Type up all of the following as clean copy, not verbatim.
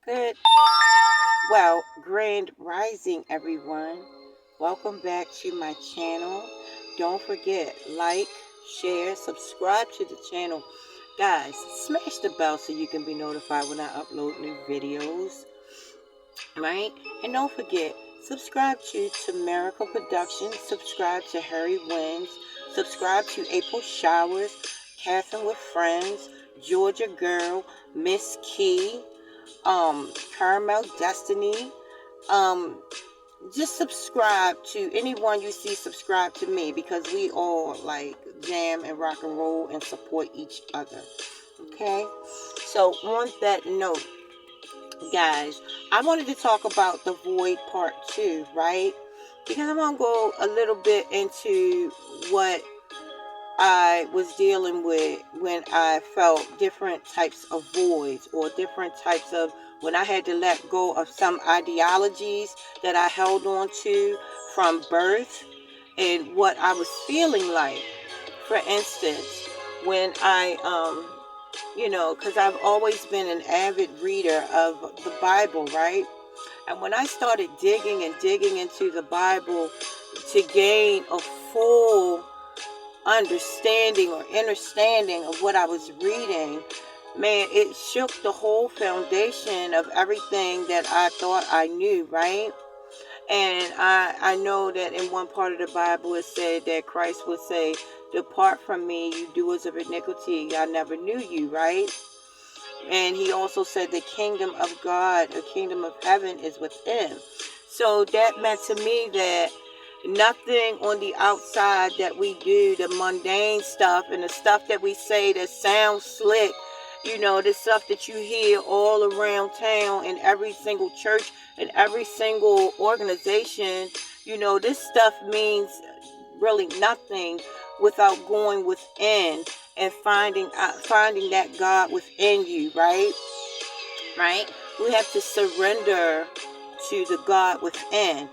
Good, well, grand rising, everyone. Welcome back to my channel. Don't forget, like, share, subscribe to the channel. Guys, smash the bell so you can be notified when I upload new videos, right? And don't forget, subscribe to Tamerica Productions, subscribe to Harry Wins, subscribe to April Showers, Catherine with Friends, Georgia Girl, Miss Key, Caramel Destiny. Um, just subscribe to anyone you see. Subscribe to me because we all like jam and rock and roll and support each other. Okay, so on that note, guys, I wanted to talk about the void part 2, right? Because I'm gonna go a little bit into what I was dealing with when I felt different types of voids, or different types of when I had to let go of some ideologies that I held on to from birth, and what I was feeling like. For instance, when because I've always been an avid reader of the Bible, right? And when I started digging and digging into the Bible to gain a full understanding or understanding of what I was reading, man, it shook the whole foundation of everything that I thought I knew, right? And I know that in one part of the Bible it said that Christ would say, "Depart from me, you doers of iniquity, I never knew you," right? And he also said the kingdom of God, the kingdom of heaven is within. So that meant to me that nothing on the outside that we do, the mundane stuff and the stuff that we say that sounds slick, the stuff that you hear all around town in every single church and every single organization, this stuff means really nothing without going within and finding that God within you, right? Right? We have to surrender to the God within.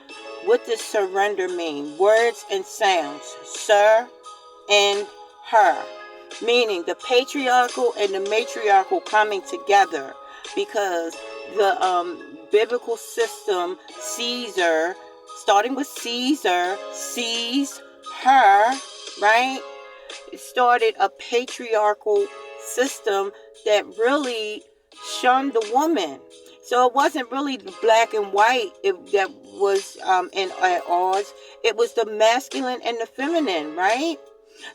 What does surrender mean? Words and sounds. Sir and her. Meaning the patriarchal and the matriarchal coming together. Because the biblical system, Caesar, starting with Caesar, sees her, right? It started a patriarchal system that really shunned the woman. So it wasn't really the black and white that was at odds. It was the masculine and the feminine, right?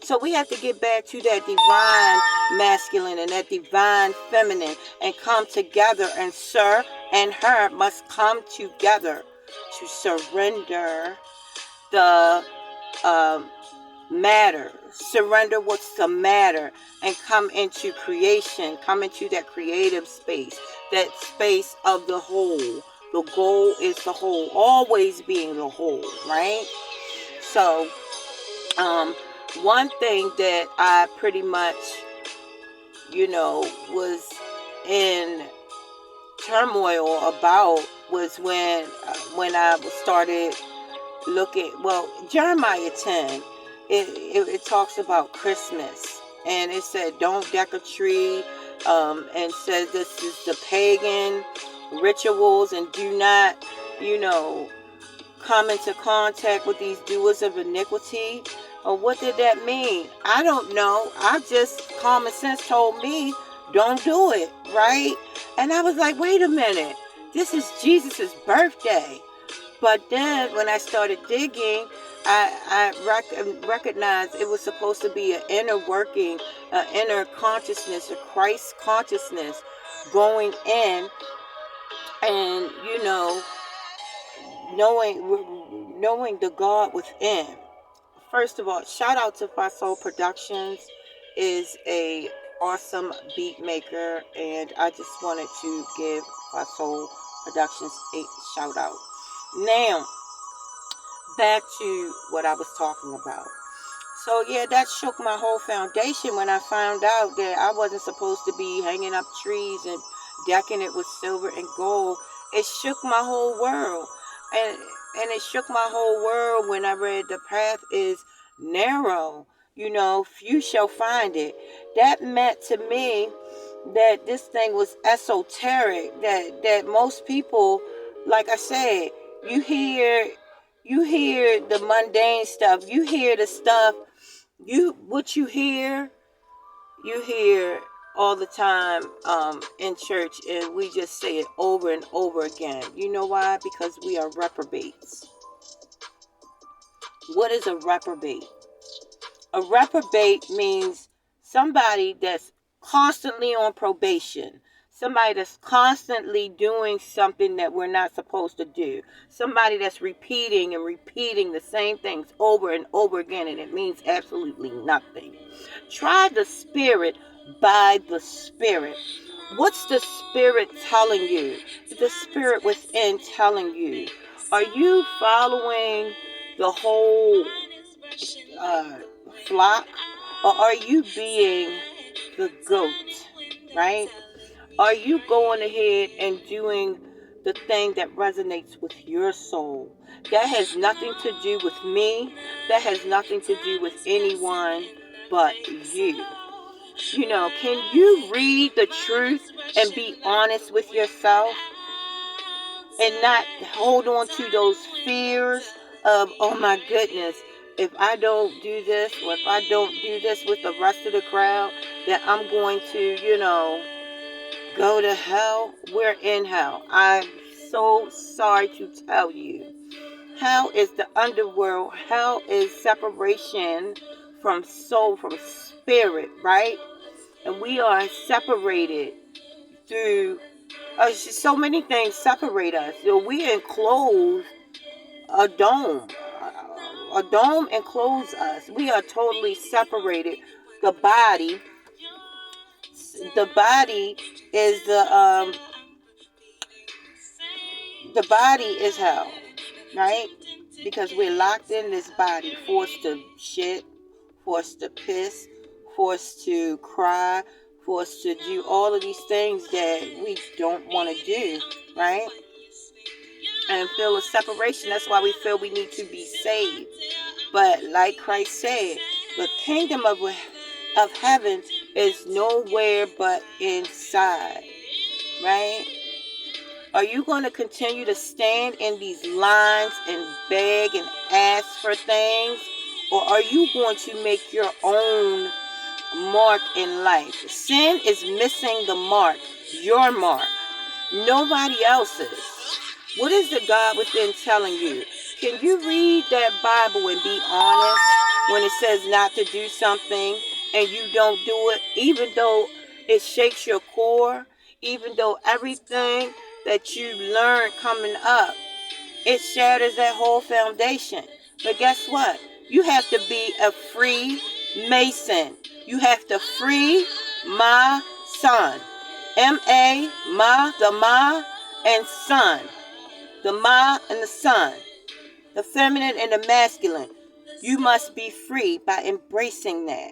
So we have to get back to that divine masculine and that divine feminine and come together. And sir and her must come together to surrender the matter. Surrender what's the matter and come into creation. Come into that creative space. That space of the whole. The goal is the whole. Always being the whole, right? So, one thing that I pretty much, was in turmoil about was when I started looking. Well, Jeremiah 10, it talks about Christmas, and it said don't deck a tree, and says this is the pagan rituals, and do not, come into contact with these doers of iniquity. Or what did that mean? I don't know. Common sense told me don't do it, right? And I was like, wait a minute, this is Jesus's birthday. But then when I started digging, I recognized it was supposed to be an inner working, an inner consciousness, a Christ consciousness going in, and knowing the God within. First of all, shout out to Faso Productions, is a awesome beat maker, and I just wanted to give Faso Productions a shout out. Now, back to what I was talking about. So yeah, that shook my whole foundation when I found out that I wasn't supposed to be hanging up trees and decking it with silver and gold. It shook my whole world. And it shook my whole world when I read the path is narrow. Few shall find it. That meant to me that this thing was esoteric, that most people, like I said, you hear the mundane stuff, you hear the stuff, what you hear all the time in church, and we just say it over and over again. You know why? Because we are reprobates. What is a reprobate? A reprobate means somebody that's constantly on probation. Somebody that's constantly doing something that we're not supposed to do. Somebody that's repeating and repeating the same things over and over again, and it means absolutely nothing. Try the Spirit by the Spirit. What's the Spirit telling you? The Spirit within telling you. Are you following the whole flock, or are you being the goat, right? Are you going ahead and doing the thing that resonates with your soul? That has nothing to do with me. That has nothing to do with anyone but you. You know, can you read the truth and be honest with yourself and not hold on to those fears of, oh my goodness, if I don't do this, or if I don't do this with the rest of the crowd, then I'm going to, go to hell? We're in hell. I'm so sorry to tell you. Hell is the underworld. Hell is separation from soul, from spirit, right? And we are separated through so many things separate us. So we enclose a dome. A dome encloses us. We are totally separated. The body is the body is hell, right? Because we're locked in this body, forced to shit, forced to piss, forced to cry, forced to do all of these things that we don't want to do, right? And feel a separation. That's why we feel we need to be saved. But like Christ said, the kingdom of heaven is nowhere but inside, right? Are you going to continue to stand in these lines and beg and ask for things? Or are you going to make your own mark in life? Sin is missing the mark, your mark, nobody else's. What is the God within telling you? Can you read that Bible and be honest when it says not to do something and you don't do it, even though it shakes your core, even though everything that you learn coming up, it shatters that whole foundation? But guess what? You have to be a free Mason. You have to free my son. M-A, ma, the ma, and son. The ma and the son. The feminine and the masculine. You must be free by embracing that.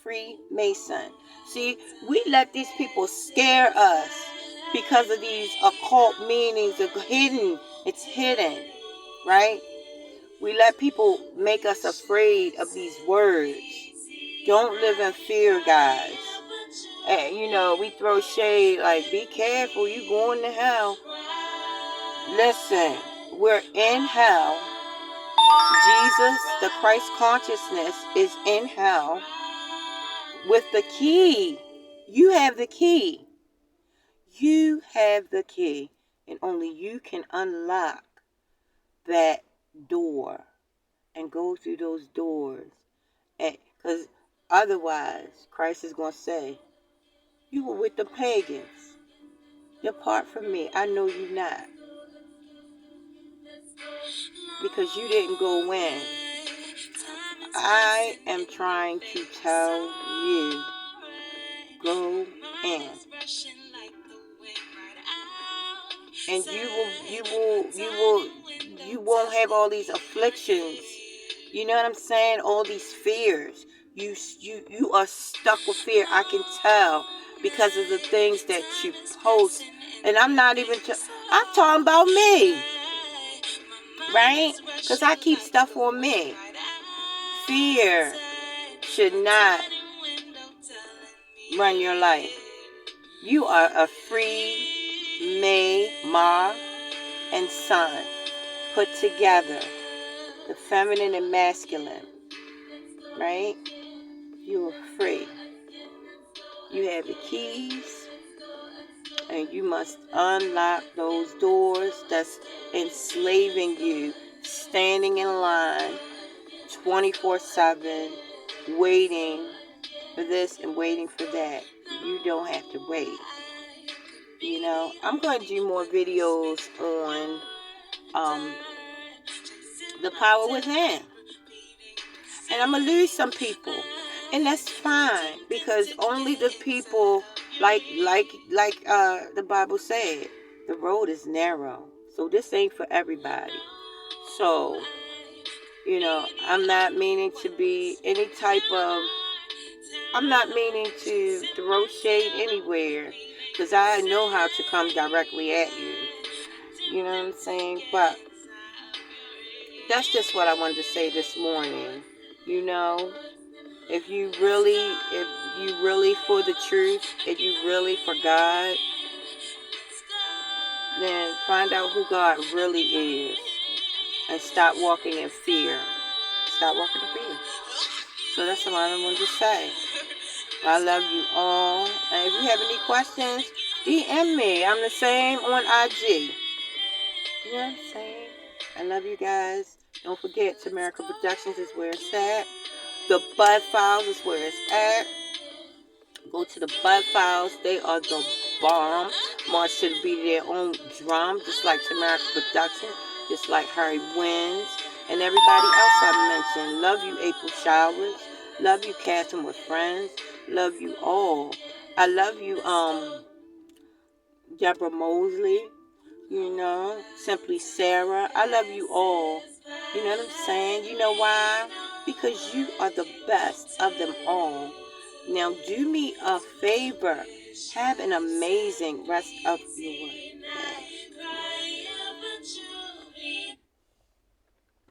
Free Mason. See, we let these people scare us because of these occult meanings of hidden. It's hidden, right? We let people make us afraid of these words. Don't live in fear, guys. And, we throw shade like, be careful, you going to hell. Listen, we're in hell. Jesus, the Christ consciousness, is in hell with the key. You have the key. You have the key. And only you can unlock that door and go through those doors. Because otherwise, Christ is going to say, you were with the pagans. Depart from me. I know you not. Because you didn't go in. I am trying to tell you, go in. And you won't have all these afflictions. You know what I'm saying? All these fears. You are stuck with fear. I can tell because of the things that you post. And I'm not even I'm talking about me. Right? Because I keep stuff on me. Fear should not run your life. You are a free May, Ma, and Son put together. The feminine and masculine. Right? You are free. You have the keys. And you must unlock those doors that's enslaving you. Standing in line 24/7. Waiting for this and waiting for that. You don't have to wait. You know, I'm going to do more videos on the power within. And I'm going to lose some people. And that's fine, because only the people, like the Bible said, the road is narrow. So this ain't for everybody. So, you know, I'm not meaning to be any type of, I'm not meaning to throw shade anywhere, because I know how to come directly at you. You know what I'm saying? But that's just what I wanted to say this morning. You know, if you really for the truth, if you really for God, then find out who God really is. And stop walking in fear. Stop walking in fear. So that's what I wanted to say. I love you all. And if you have any questions, DM me. I'm the same on IG. You know what I'm saying? I love you guys. Don't forget, Tamerica Productions is where it's at. The Bud Files is where it's at. Go to the Bud Files. They are the bomb. March to the beat of their own drum, just like Tamerica Productions, just like Harry Wins, and everybody else I mentioned. Love you, April Showers. Love you, Catherine with Friends. Love you all. I love you, Deborah Mosley. You know, Simply Sarah. I love you all. You know what I'm saying? You know why? Because you are the best of them all. Now, do me a favor. Have an amazing rest of your day.